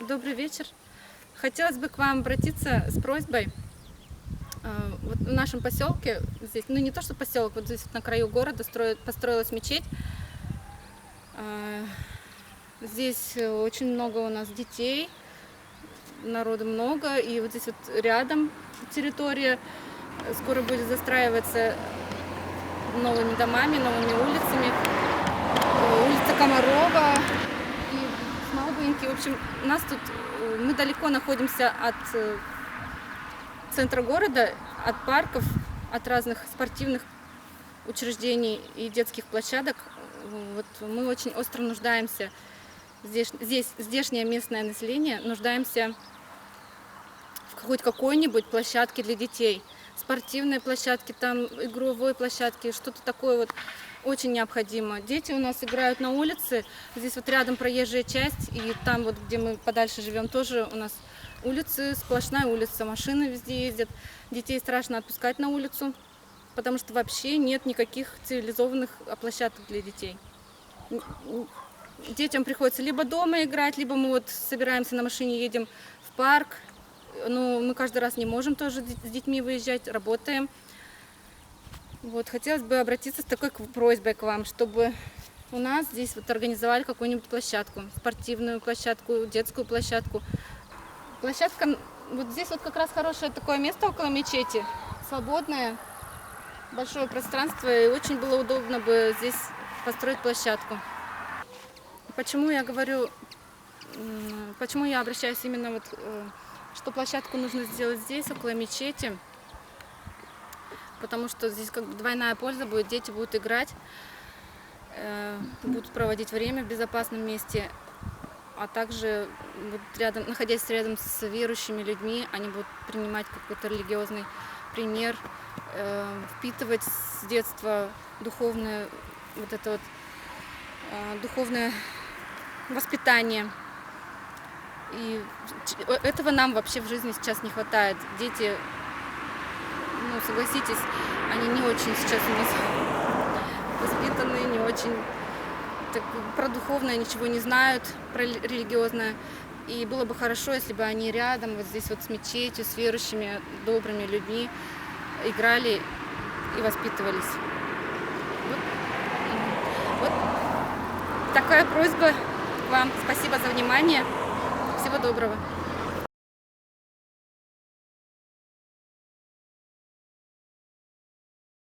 Добрый вечер. Хотелось бы к вам обратиться с просьбой. Вот в нашем поселке, здесь, ну не то что поселок, вот здесь вот на краю города построилась мечеть. А, Здесь очень много у нас детей, народу много, и вот здесь вот рядом территория скоро будет застраиваться новыми домами, новыми улицами. Улица Комарова и Смолбынки. В общем, у нас тут мы далеко находимся от центра города, от парков, от разных спортивных учреждений и детских площадок. Вот мы очень остро нуждаемся, здешнее местное население нуждаемся в хоть какой-нибудь площадке для детей. Спортивной площадки, там игровой площадки, что-то такое вот очень необходимо. Дети у нас играют на улице, здесь вот рядом проезжая часть, и там вот, где мы подальше живем, тоже у нас улицы, сплошная улица, машины везде ездят. Детей страшно отпускать на улицу, потому что вообще нет никаких цивилизованных площадок для детей. Детям приходится либо дома играть, либо мы вот собираемся на машине, едем в парк. Но мы каждый раз не можем тоже с детьми выезжать, работаем. Вот, хотелось бы обратиться с такой просьбой к вам, чтобы у нас здесь вот организовали какую-нибудь площадку, спортивную площадку, детскую площадку. Площадка, вот здесь вот как раз хорошее такое место около мечети, свободное, большое пространство, и очень было удобно бы здесь построить площадку. Почему я говорю, почему я обращаюсь именно вот, что площадку нужно сделать здесь, около мечети, потому что здесь как бы двойная польза будет, дети будут играть, будут проводить время в безопасном месте, а также вот рядом, находясь рядом с верующими людьми, они будут принимать какой-то религиозный пример, впитывать с детства духовное, вот это вот духовное воспитание. И этого нам вообще в жизни сейчас не хватает. Дети, ну, согласитесь, они не очень сейчас у нас воспитанные, не очень так, про духовное ничего не знают, про религиозное. И было бы хорошо, если бы они рядом, вот здесь вот с мечетью, с верующими, добрыми людьми играли и воспитывались. Вот такая просьба к вам. Спасибо за внимание. Всего доброго.